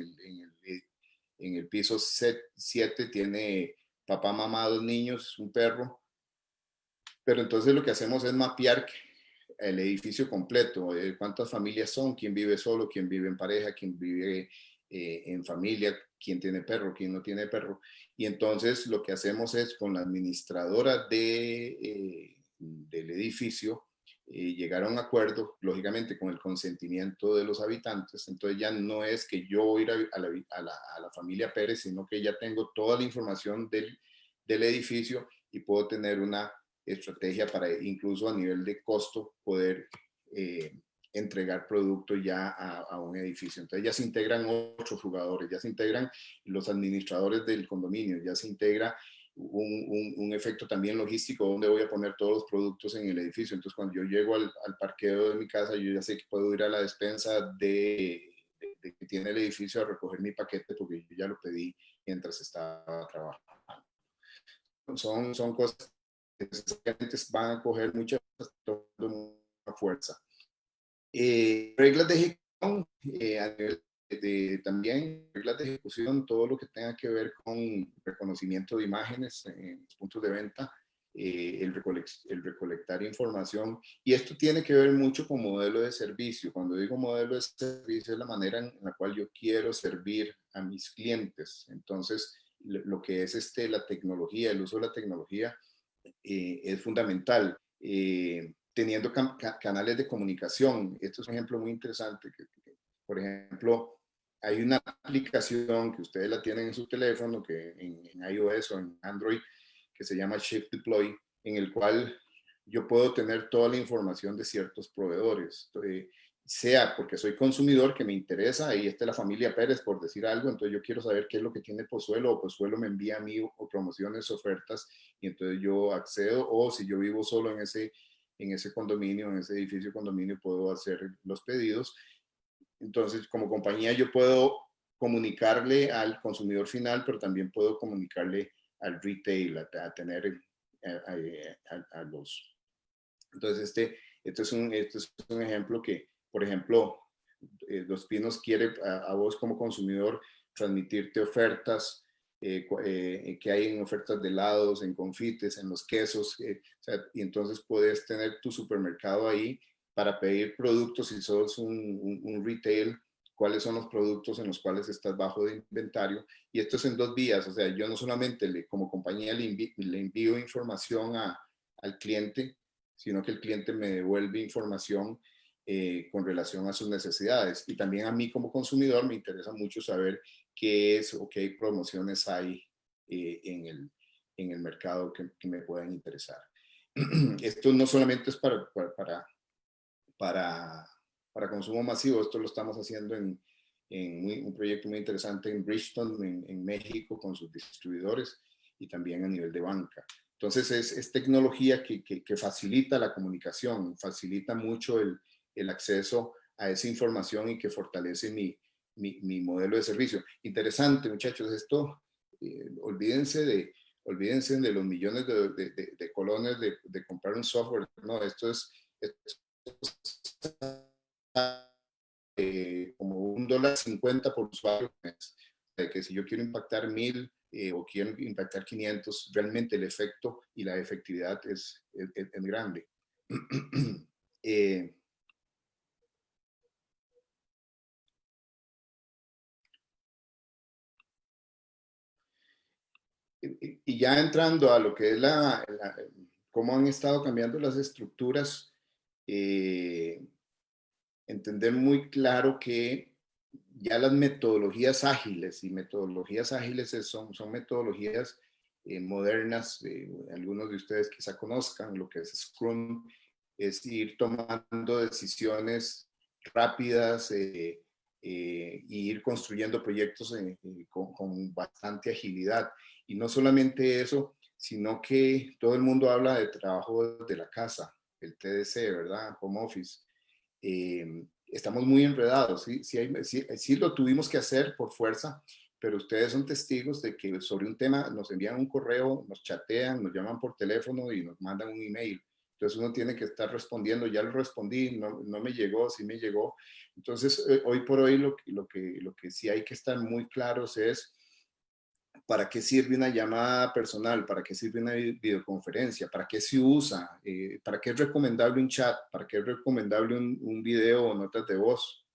el piso 7 tiene papá, mamá, 2 niños, un perro, pero entonces lo que hacemos es mapear el edificio completo, cuántas familias son, quién vive solo, quién vive en pareja, quién vive en familia, quién tiene perro, quién no tiene perro. Y entonces lo que hacemos es con la administradora del edificio llegar a un acuerdo, lógicamente con el consentimiento de los habitantes. Entonces ya no es que yo voy a ir a la familia Pérez, sino que ya tengo toda la información del edificio y puedo tener una estrategia para incluso a nivel de costo poder entregar producto ya a un edificio. Entonces ya se integran otros jugadores, ya se integran los administradores del condominio, ya se integra un efecto también logístico donde voy a poner todos los productos en el edificio. Entonces cuando yo llego al parqueo de mi casa, yo ya sé que puedo ir a la despensa de que tiene el edificio a recoger mi paquete porque yo ya lo pedí mientras estaba trabajando. Son cosas que van a coger mucha fuerza. Reglas de ejecución, a nivel también reglas de ejecución, todo lo que tenga que ver con reconocimiento de imágenes en puntos de venta, el recolectar información, y esto tiene que ver mucho con modelo de servicio. Cuando digo modelo de servicio es la manera en la cual yo quiero servir a mis clientes. Entonces lo que es la tecnología, el uso de la tecnología es fundamental. Teniendo canales de comunicación. Esto es un ejemplo muy interesante. Por ejemplo, hay una aplicación que ustedes la tienen en su teléfono, que en iOS o en Android, que se llama Shift Deploy, en el cual yo puedo tener toda la información de ciertos proveedores. Sea porque soy consumidor que me interesa, y esta es la familia Pérez, por decir algo, entonces yo quiero saber qué es lo que tiene Pozuelo, o Pozuelo me envía a mí o promociones, ofertas, y entonces yo accedo, o si yo vivo solo en ese condominio, en ese edificio condominio, puedo hacer los pedidos. Entonces, como compañía yo puedo comunicarle al consumidor final, pero también puedo comunicarle al retail, a tener a los... Entonces, este es un ejemplo que, por ejemplo, Los Pinos quiere a vos como consumidor transmitirte ofertas que hay en ofertas de helados, en confites, en los quesos, o sea, y entonces puedes tener tu supermercado ahí para pedir productos si sos un retail, cuáles son los productos en los cuales estás bajo de inventario. Y esto es en 2 vías, o sea, yo no solamente como compañía le envío información al cliente, sino que el cliente me devuelve información con relación a sus necesidades. Y también a mí como consumidor me interesa mucho saber qué es o qué promociones hay en el mercado que me puedan interesar. Esto no solamente es para consumo masivo, esto lo estamos haciendo en un proyecto muy interesante en Bridgestone, en México, con sus distribuidores y también a nivel de banca. Entonces es tecnología que facilita la comunicación, facilita mucho el acceso a esa información y que fortalece mi modelo de servicio. Interesante, muchachos, esto, olvídense de los millones de colones de comprar un software. No, esto es como $1.50 por usuario. De que si yo quiero impactar 1000 o quiero impactar 500, realmente el efecto y la efectividad es grande. Y ya entrando a lo que es cómo han estado cambiando las estructuras, entender muy claro que ya las metodologías ágiles, y metodologías ágiles son metodologías modernas, algunos de ustedes quizá conozcan lo que es Scrum, es ir tomando decisiones rápidas y ir construyendo proyectos con bastante agilidad. Y no solamente eso, sino que todo el mundo habla de trabajo desde la casa, el TDC, ¿verdad? Home Office. Estamos muy enredados, sí lo tuvimos que hacer por fuerza, pero ustedes son testigos de que sobre un tema nos envían un correo, nos chatean, nos llaman por teléfono y nos mandan un email. Entonces uno tiene que estar respondiendo, ya lo respondí, no me llegó, sí me llegó. Entonces hoy por hoy lo que sí hay que estar muy claros es ¿para qué sirve una llamada personal? ¿Para qué sirve una videoconferencia? ¿Para qué se usa? ¿Para qué es recomendable un chat? ¿Para qué es recomendable un video o notas de voz?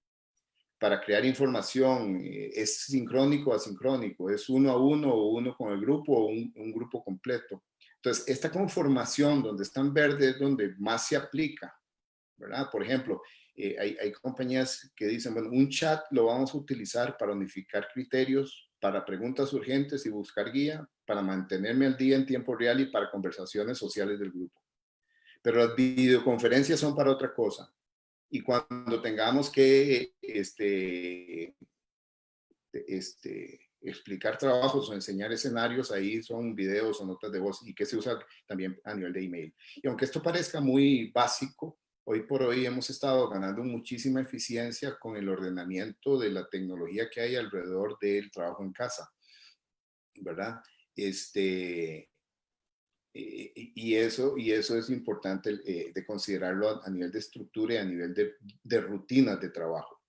Para crear información, ¿es sincrónico o asincrónico? ¿Es uno a uno o uno con el grupo o un grupo completo? Entonces, esta conformación donde están verdes es donde más se aplica, ¿verdad? Por ejemplo, hay compañías que dicen, bueno, un chat lo vamos a utilizar para unificar criterios, para preguntas urgentes y buscar guía, para mantenerme al día en tiempo real y para conversaciones sociales del grupo. Pero las videoconferencias son para otra cosa. Y cuando tengamos que explicar trabajos o enseñar escenarios, ahí son videos o notas de voz y que se usa también a nivel de email. Y aunque esto parezca muy básico, hoy por hoy hemos estado ganando muchísima eficiencia con el ordenamiento de la tecnología que hay alrededor del trabajo en casa, ¿verdad? Y eso es importante de considerarlo a nivel de estructura y a nivel de rutinas de trabajo,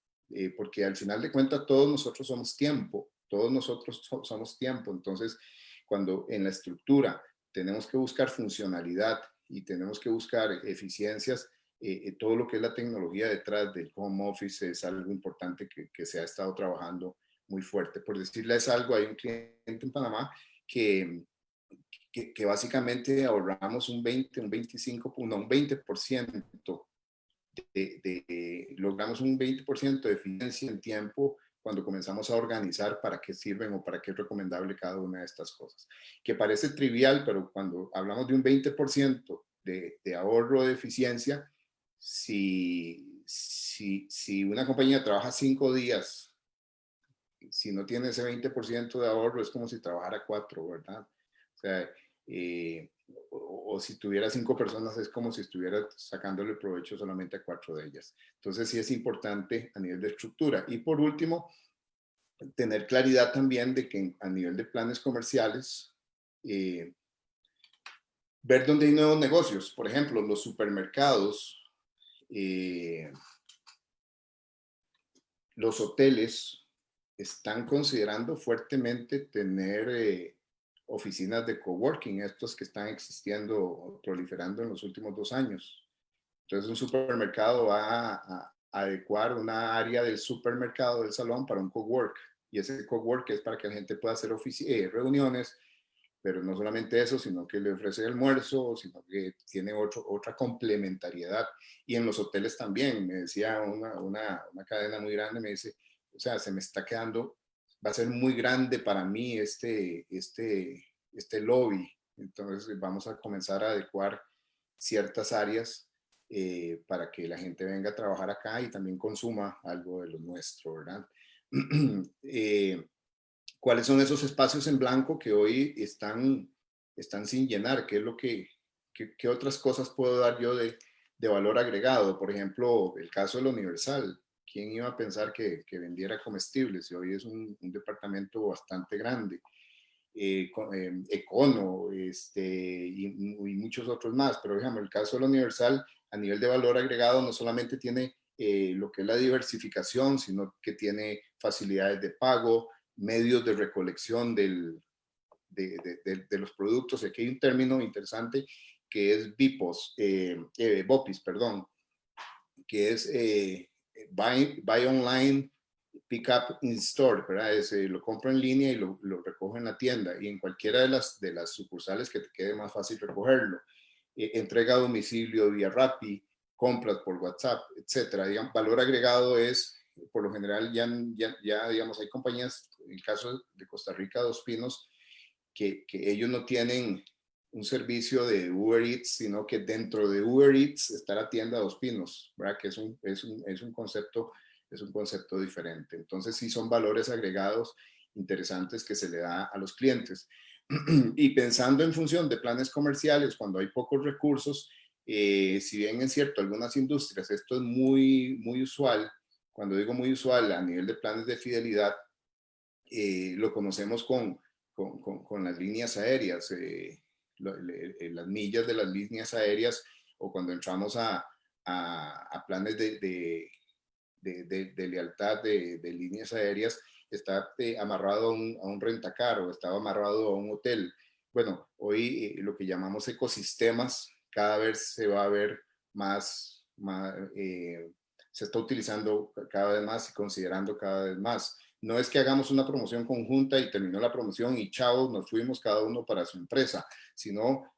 porque al final de cuentas todos nosotros somos tiempo, todos nosotros somos tiempo, entonces cuando en la estructura tenemos que buscar funcionalidad y tenemos que buscar eficiencias, todo lo que es la tecnología detrás del home office es algo importante que se ha estado trabajando muy fuerte. Por decirles algo, hay un cliente en Panamá que básicamente ahorramos un 20, un 25, no, un 20%, logramos un 20% de eficiencia en tiempo cuando comenzamos a organizar para qué sirven o para qué es recomendable cada una de estas cosas. Que parece trivial, pero cuando hablamos de un 20% de ahorro de eficiencia, si una compañía trabaja 5 días, si no tiene ese 20% de ahorro, es como si trabajara 4, ¿verdad? O sea, o si tuviera 5 personas es como si estuviera sacándole provecho solamente a 4 de ellas. Entonces sí es importante a nivel de estructura. Y por último, tener claridad también de que a nivel de planes comerciales, ver dónde hay nuevos negocios. Por ejemplo, los supermercados, los hoteles están considerando fuertemente tener oficinas de coworking, estos que están existiendo, proliferando en los últimos 2 años. Entonces un supermercado va a adecuar una área del supermercado, del salón, para un cowork. Y ese cowork es para que la gente pueda hacer reuniones, pero no solamente eso, sino que le ofrece almuerzo, sino que tiene otra complementariedad. Y en los hoteles también, me decía una cadena muy grande, me dice, o sea, se me está quedando, va a ser muy grande para mí este lobby. Entonces vamos a comenzar a adecuar ciertas áreas para que la gente venga a trabajar acá y también consuma algo de lo nuestro, ¿verdad? ¿Cuáles son esos espacios en blanco que hoy están sin llenar? ¿Qué es lo qué otras cosas puedo dar yo de valor agregado? Por ejemplo, el caso del Universal. ¿Quién iba a pensar que vendiera comestibles? Y hoy es un departamento bastante grande. Econo y muchos otros más. Pero, digamos, el caso del Universal, a nivel de valor agregado, no solamente tiene lo que es la diversificación, sino que tiene facilidades de pago, medios de recolección de los productos. Aquí hay un término interesante que es BOPIS, perdón, que es buy online, pick up in store, ¿verdad? Lo compro en línea y lo recojo en la tienda y en cualquiera de las sucursales que te quede más fácil recogerlo. Entrega a domicilio vía Rappi, compras por WhatsApp, etcétera. Digamos, valor agregado es, por lo general, ya digamos, hay compañías, en el caso de Costa Rica, Dos Pinos, que ellos no tienen un servicio de Uber Eats, sino que dentro de Uber Eats está la tienda Dos Pinos, ¿verdad? Que es un concepto diferente. Entonces sí son valores agregados interesantes que se le da a los clientes. Y pensando en función de planes comerciales, cuando hay pocos recursos, si bien es cierto, algunas industrias, esto es muy usual, cuando digo muy usual a nivel de planes de fidelidad, lo conocemos con las líneas aéreas, las millas de las líneas aéreas, o cuando entramos a planes de lealtad de líneas aéreas, está amarrado a un rentacar o estaba amarrado a un hotel. Bueno, hoy lo que llamamos ecosistemas cada vez se va a ver más se está utilizando cada vez más y considerando cada vez más. No es que hagamos una promoción conjunta y terminó la promoción y chao, nos fuimos cada uno para su empresa, sino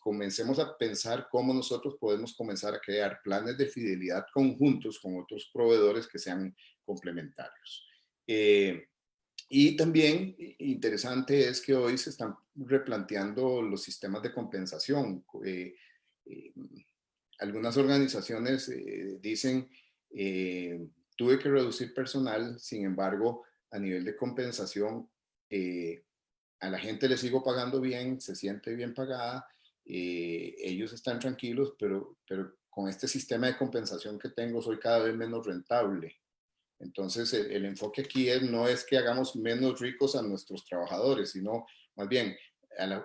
comencemos a pensar cómo nosotros podemos comenzar a crear planes de fidelidad conjuntos con otros proveedores que sean complementarios. Y también interesante es que hoy se están replanteando los sistemas de compensación. Algunas organizaciones dicen, tuve que reducir personal, sin embargo, a nivel de compensación, a la gente le sigo pagando bien, se siente bien pagada, ellos están tranquilos, pero con este sistema de compensación que tengo soy cada vez menos rentable. Entonces, el enfoque aquí no es que hagamos menos ricos a nuestros trabajadores, sino más bien,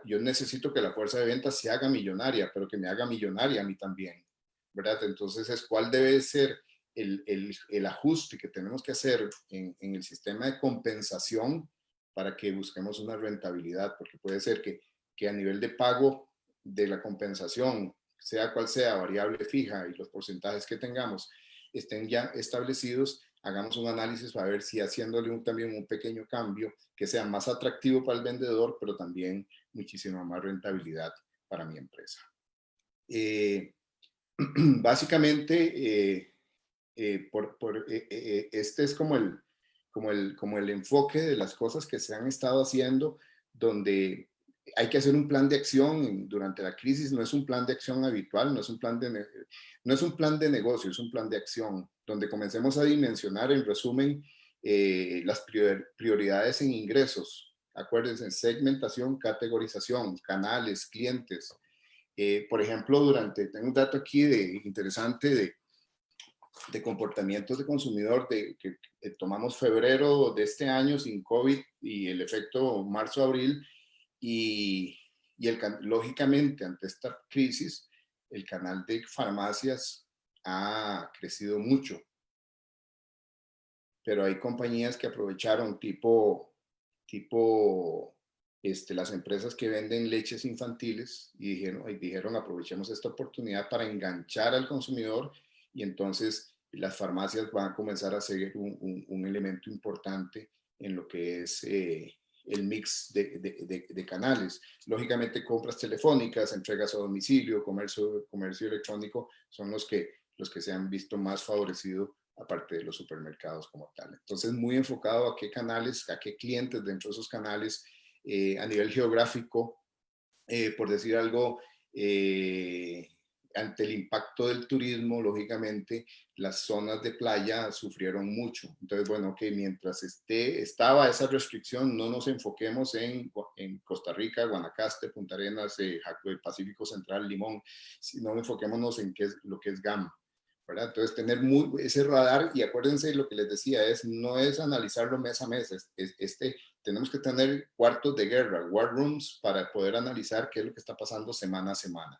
yo necesito que la fuerza de ventas se haga millonaria, pero que me haga millonaria a mí también, ¿verdad? Entonces, ¿cuál debe ser el ajuste que tenemos que hacer en el sistema de compensación para que busquemos una rentabilidad? Porque puede ser que a nivel de pago de la compensación, sea cual sea, variable fija y los porcentajes que tengamos, estén ya establecidos, hagamos un análisis para ver si haciéndole también un pequeño cambio que sea más atractivo para el vendedor, pero también muchísima más rentabilidad para mi empresa. Básicamente, este es como el enfoque de las cosas que se han estado haciendo, donde hay que hacer un plan de acción durante la crisis. No es un plan de acción habitual, no es un plan de negocio, es un plan de acción, donde comencemos a dimensionar, en resumen, las prioridades en ingresos. Acuérdense, segmentación, categorización, canales, clientes, Por ejemplo, tengo un dato aquí interesante de comportamientos de consumidor que tomamos febrero de este año sin COVID y el efecto marzo-abril y lógicamente ante esta crisis el canal de farmacias ha crecido mucho, pero hay compañías que aprovecharon tipo las empresas que venden leches infantiles y dijeron aprovechemos esta oportunidad para enganchar al consumidor y entonces las farmacias van a comenzar a ser un elemento importante en lo que es el mix de canales. Lógicamente compras telefónicas, entregas a domicilio, comercio electrónico son los que se han visto más favorecidos aparte de los supermercados como tal. Entonces, muy enfocado a qué canales, a qué clientes dentro de esos canales, a nivel geográfico, por decir algo, ante el impacto del turismo, lógicamente, las zonas de playa sufrieron mucho. Entonces, bueno, ok, mientras estaba esa restricción, no nos enfoquemos en Costa Rica, Guanacaste, Punta Arenas, Pacífico Central, Limón, sino enfoquémonos en lo que es GAM. ¿verdad? Entonces, tener ese radar, y acuérdense lo que les decía, no es analizarlo mes a mes, tenemos que tener cuartos de guerra, war rooms, para poder analizar qué es lo que está pasando semana a semana.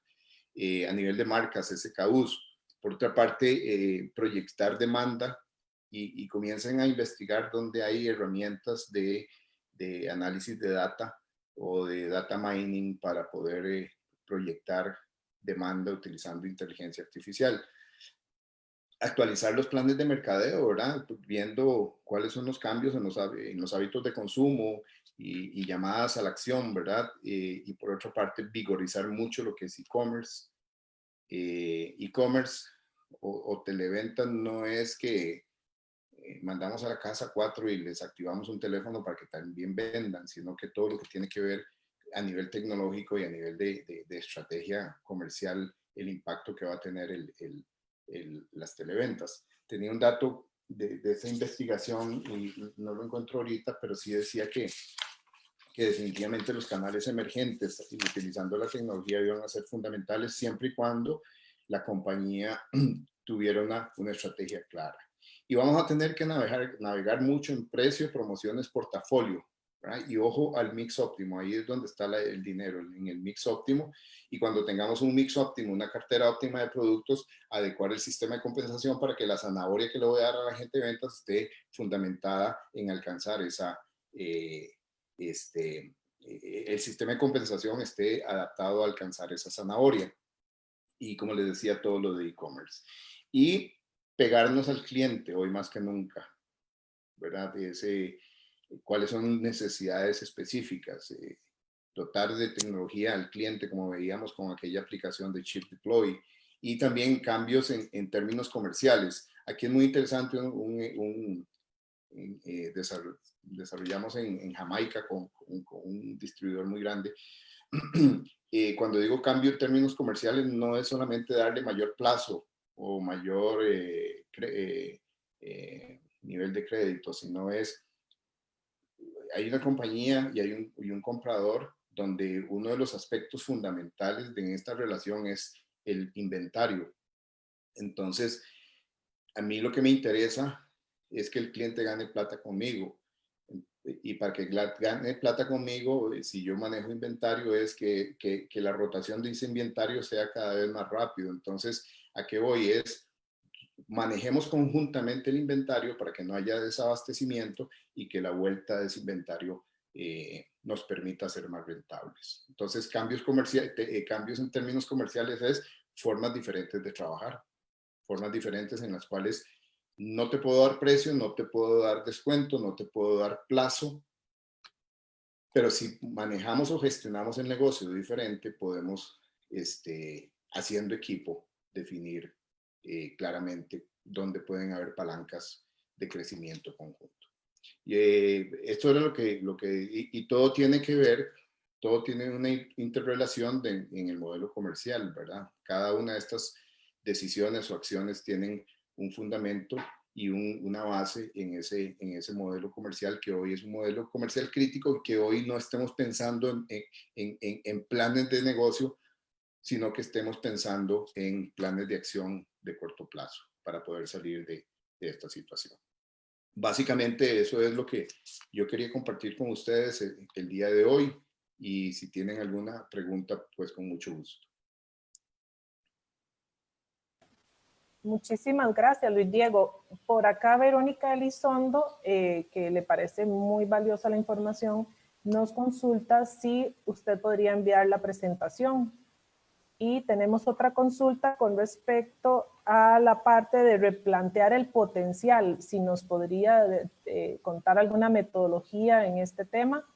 A nivel de marcas, SKUs. Por otra parte, proyectar demanda y comiencen a investigar dónde hay herramientas de análisis de data o de data mining para poder proyectar demanda utilizando inteligencia artificial. Actualizar los planes de mercadeo, ¿verdad? Viendo cuáles son los cambios en los hábitos de consumo y llamadas a la acción, ¿verdad? Y por otra parte, vigorizar mucho lo que es e-commerce. E-commerce o televentas no es que mandamos a la casa 4 y les activamos un teléfono para que también vendan, sino que todo lo que tiene que ver a nivel tecnológico y a nivel de estrategia comercial, el impacto que va a tener las televentas. Tenía un dato de esa investigación y no lo encuentro ahorita, pero sí decía que definitivamente los canales emergentes utilizando la tecnología iban a ser fundamentales siempre y cuando la compañía tuviera una estrategia clara. Y vamos a tener que navegar mucho en precio, promociones, portafolio, ¿verdad? Y ojo al mix óptimo, ahí es donde está el dinero, en el mix óptimo. Y cuando tengamos un mix óptimo, una cartera óptima de productos, adecuar el sistema de compensación para que la zanahoria que le voy a dar a la gente de ventas esté fundamentada en alcanzar el sistema de compensación esté adaptado a alcanzar esa zanahoria. Y como les decía, todo lo de e-commerce. Y pegarnos al cliente hoy más que nunca, ¿verdad? Cuáles son necesidades específicas, dotar de tecnología al cliente, como veíamos con aquella aplicación de Chip Deploy, y también cambios en términos comerciales. Aquí es muy interesante desarrollamos en Jamaica con un distribuidor muy grande. Cuando digo cambio en términos comerciales, no es solamente darle mayor plazo o mayor nivel de crédito, sino hay una compañía y hay un comprador donde uno de los aspectos fundamentales de esta relación es el inventario. Entonces, a mí lo que me interesa es que el cliente gane plata conmigo. Y para que gane plata conmigo, si yo manejo inventario, es que la rotación de ese inventario sea cada vez más rápido. Entonces, ¿a qué voy? Manejemos conjuntamente el inventario para que no haya desabastecimiento y que la vuelta de ese inventario nos permita ser más rentables. Entonces, cambios en términos comerciales es formas diferentes de trabajar, formas diferentes en las cuales no te puedo dar precio, no te puedo dar descuento, no te puedo dar plazo, pero si manejamos o gestionamos el negocio diferente, podemos, haciendo equipo, definir claramente dónde pueden haber palancas de crecimiento conjunto. Y esto era y todo tiene que ver, todo tiene una interrelación en el modelo comercial, ¿verdad? Cada una de estas decisiones o acciones tienen un fundamento y una base en ese modelo comercial, que hoy es un modelo comercial crítico, que hoy no estemos pensando en planes de negocio sino que estemos pensando en planes de acción de corto plazo para poder salir de esta situación. Básicamente eso es lo que yo quería compartir con ustedes el día de hoy, y si tienen alguna pregunta, pues con mucho gusto. Muchísimas gracias, Luis Diego. Por acá, Verónica Elizondo, que le parece muy valiosa la información, nos consulta si usted podría enviar la presentación. Y tenemos otra consulta con respecto a la parte de replantear el potencial. Si nos podría contar alguna metodología en este tema.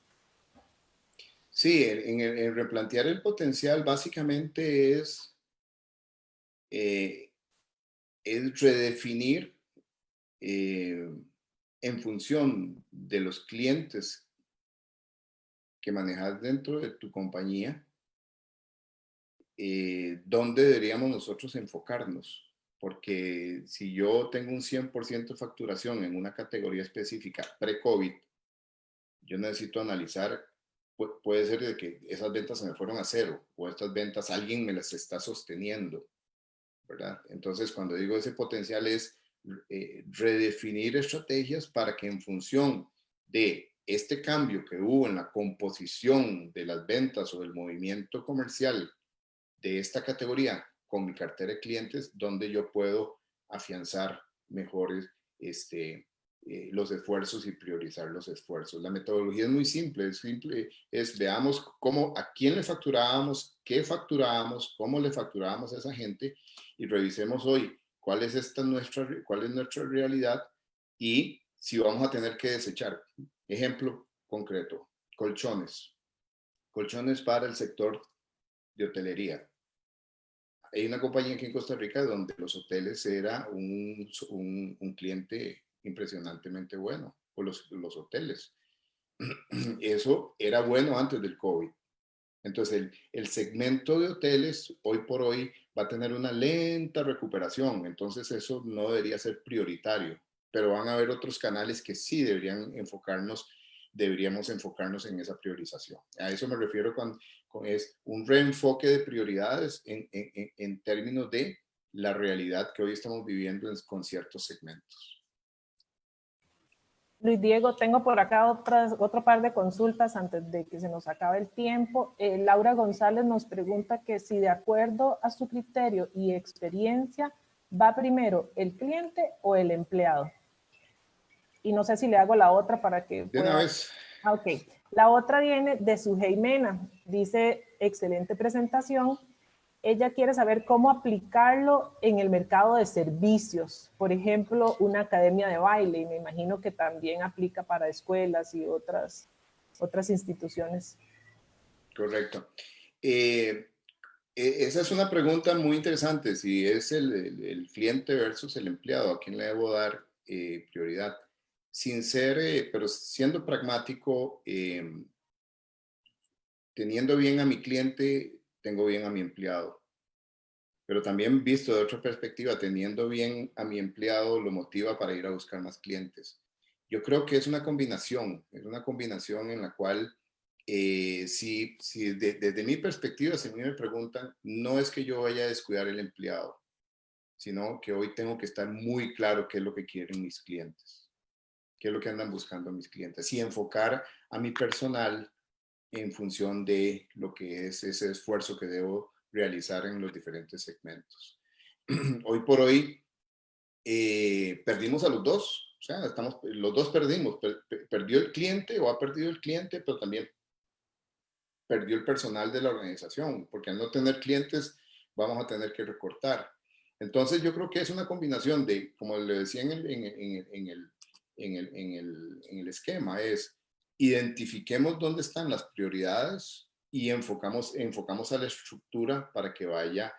Sí, en replantear el potencial básicamente es redefinir en función de los clientes que manejas dentro de tu compañía, dónde deberíamos nosotros enfocarnos. Porque si yo tengo un 100% de facturación en una categoría específica pre-COVID, yo necesito analizar, puede ser de que esas ventas se me fueron a cero, o estas ventas alguien me las está sosteniendo, ¿verdad? Entonces, cuando digo ese potencial es redefinir estrategias para que en función de este cambio que hubo en la composición de las ventas o del movimiento comercial de esta categoría con mi cartera de clientes, donde yo puedo afianzar mejores los esfuerzos y priorizar los esfuerzos. La metodología es muy simple, es veamos cómo, a quién le facturábamos, qué facturábamos, cómo le facturábamos a esa gente, y revisemos hoy cuál es nuestra realidad y si vamos a tener que desechar. Ejemplo concreto, colchones. Colchones para el sector de hotelería. Hay una compañía aquí en Costa Rica donde los hoteles era un cliente impresionantemente bueno, o los hoteles. Eso era bueno antes del COVID. Entonces, el segmento de hoteles hoy por hoy va a tener una lenta recuperación. Entonces, eso no debería ser prioritario. Pero van a haber otros canales que sí deberíamos enfocarnos en esa priorización. A eso me refiero con es un reenfoque de prioridades en términos de la realidad que hoy estamos viviendo con ciertos segmentos. Luis Diego, tengo por acá otro par de consultas antes de que se nos acabe el tiempo. Laura González nos pregunta que si de acuerdo a su criterio y experiencia, ¿va primero el cliente o el empleado? Y no sé si le hago la otra para que De una vez. Ah, ok. La otra viene de su Jimena. Dice, excelente presentación. Ella quiere saber cómo aplicarlo en el mercado de servicios. Por ejemplo, una academia de baile. Y me imagino que también aplica para escuelas y otras instituciones. Correcto. Esa es una pregunta muy interesante. Si es el cliente versus el empleado, ¿a quién le debo dar prioridad? Sin ser, pero siendo pragmático, teniendo bien a mi cliente, tengo bien a mi empleado. Pero también visto de otra perspectiva, teniendo bien a mi empleado lo motiva para ir a buscar más clientes. Yo creo que es una combinación en la cual, desde mi perspectiva, si a mí me preguntan, no es que yo vaya a descuidar el empleado, sino que hoy tengo que estar muy claro qué es lo que quieren mis clientes, qué es lo que andan buscando mis clientes, y enfocar a mi personal en función de lo que es ese esfuerzo que debo realizar en los diferentes segmentos. Hoy por hoy perdimos a los dos, o sea, los dos perdimos, perdió el cliente o ha perdido el cliente, pero también perdió el personal de la organización, porque al no tener clientes vamos a tener que recortar. Entonces yo creo que es una combinación de, como le decía en el esquema, es identifiquemos dónde están las prioridades y enfocamos a la estructura para que vaya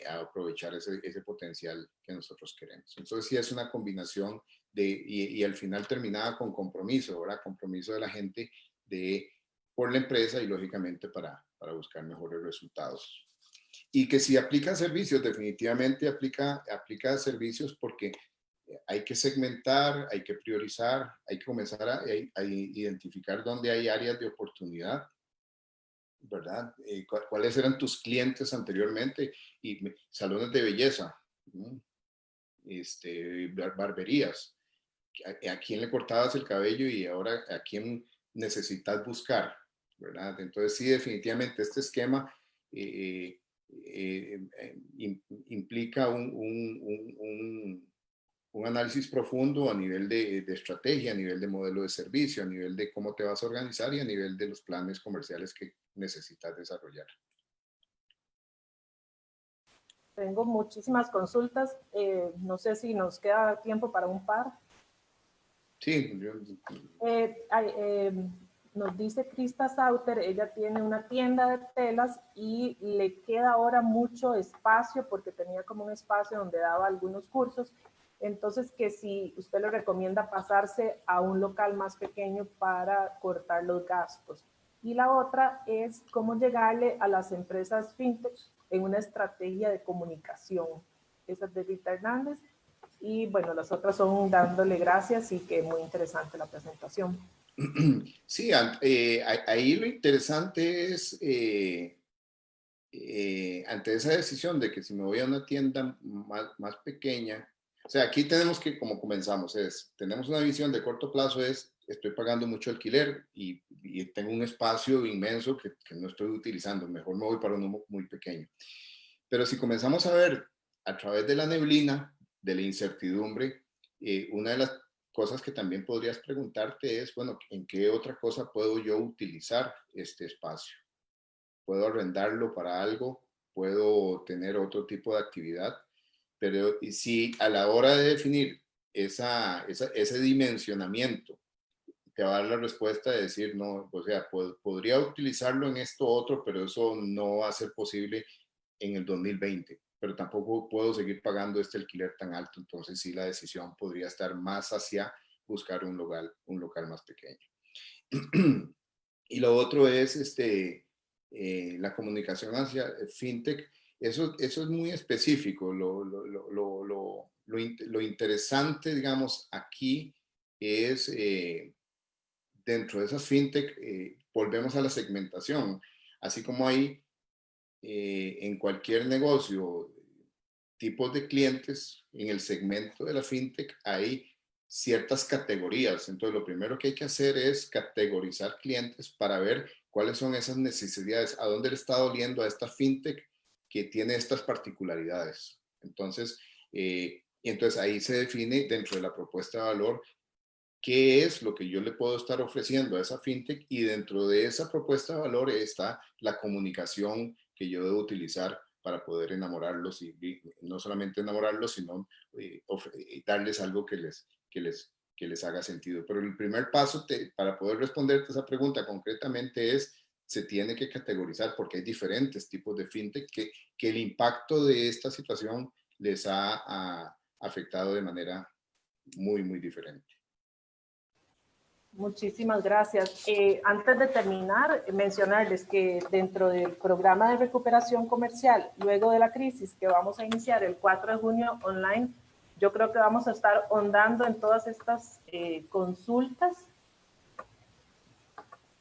a aprovechar ese potencial que nosotros queremos. Entonces sí es una combinación y al final terminaba con compromiso, ¿verdad? Compromiso de la gente por la empresa y lógicamente para buscar mejores resultados. Y que si aplica servicios, definitivamente aplica servicios, porque hay que segmentar, hay que priorizar, hay que comenzar a identificar dónde hay áreas de oportunidad ¿verdad? ¿Cuáles eran tus clientes anteriormente? Y salones de belleza, ¿no? Barberías. ¿A quién le cortabas el cabello y ahora a quién necesitas buscar? ¿Verdad? Entonces sí, definitivamente este esquema implica un análisis profundo a nivel de estrategia, a nivel de modelo de servicio, a nivel de cómo te vas a organizar y a nivel de los planes comerciales que necesitas desarrollar. Tengo muchísimas consultas. No sé si nos queda tiempo para un par. Sí. Nos dice Krista Sauter, ella tiene una tienda de telas y le queda ahora mucho espacio porque tenía como un espacio donde daba algunos cursos. Entonces, que si usted le recomienda pasarse a un local más pequeño para cortar los gastos. Y la otra es cómo llegarle a las empresas fintech en una estrategia de comunicación. Esa es de Rita Hernández. Y bueno, las otras son dándole gracias y que muy interesante la presentación. Sí, ahí lo interesante es, ante esa decisión de que si me voy a una tienda más pequeña, o sea, aquí tenemos que, como comenzamos, tenemos una visión de corto plazo, estoy pagando mucho alquiler y tengo un espacio inmenso que no estoy utilizando, mejor me voy para uno muy pequeño. Pero si comenzamos a ver a través de la neblina, de la incertidumbre, una de las cosas que también podrías preguntarte es, bueno, ¿en qué otra cosa puedo yo utilizar este espacio? ¿Puedo arrendarlo para algo? ¿Puedo tener otro tipo de actividad? Pero si a la hora de definir ese dimensionamiento te va a dar la respuesta de decir, no, o sea, podría utilizarlo en esto otro, pero eso no va a ser posible en el 2020, pero tampoco puedo seguir pagando este alquiler tan alto, entonces sí la decisión podría estar más hacia buscar un local más pequeño. Y lo otro es la comunicación hacia fintech. Eso es muy específico. Lo interesante, digamos, aquí es dentro de esas fintech, volvemos a la segmentación. Así como hay en cualquier negocio tipos de clientes, en el segmento de la fintech hay ciertas categorías. Entonces, lo primero que hay que hacer es categorizar clientes para ver cuáles son esas necesidades, a dónde le está doliendo a esta fintech que tiene estas particularidades. Entonces, ahí se define dentro de la propuesta de valor qué es lo que yo le puedo estar ofreciendo a esa fintech y dentro de esa propuesta de valor está la comunicación que yo debo utilizar para poder enamorarlos y no solamente enamorarlos, sino darles algo que les haga sentido. Pero el primer paso para poder responderte esa pregunta concretamente se tiene que categorizar porque hay diferentes tipos de fintech que el impacto de esta situación les ha afectado de manera muy, muy diferente. Muchísimas gracias. Antes de terminar, mencionarles que dentro del programa de recuperación comercial, luego de la crisis, que vamos a iniciar el 4 de junio online, yo creo que vamos a estar ahondando en todas estas consultas.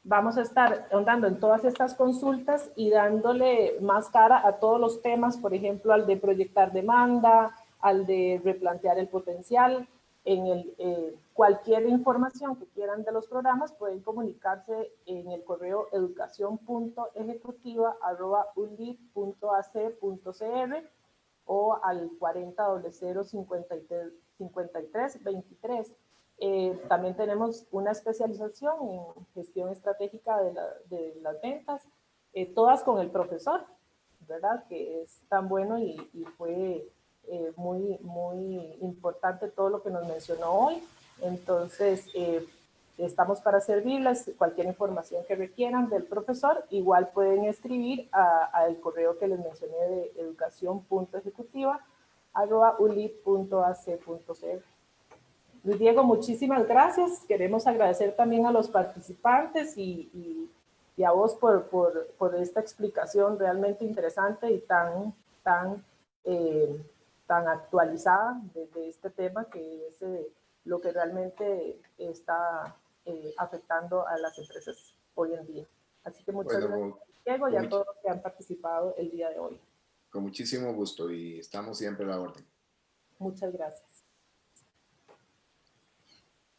Vamos a estar ahondando en todas estas consultas y dándole más cara a todos los temas, por ejemplo, al de proyectar demanda, al de replantear el potencial. Cualquier información que quieran de los programas pueden comunicarse en el correo educacion.ejecutiva@unlib.ac.cr o al 40005323. También tenemos una especialización en gestión estratégica de las ventas, todas con el profesor, ¿verdad? Que es tan bueno y fue muy, muy importante todo lo que nos mencionó hoy. Entonces, estamos para servirles. Cualquier información que requieran del profesor, igual pueden escribir al correo que les mencioné de educacion.ejecutiva@ulip.ac.cr. Luis Diego, muchísimas gracias. Queremos agradecer también a los participantes y a vos por esta explicación realmente interesante y tan actualizada de este tema que es lo que realmente está afectando a las empresas hoy en día. Así que muchas Bueno, gracias, Diego, y a todos los que han participado el día de hoy. con muchísimo gusto y estamos siempre a la orden. Muchas gracias.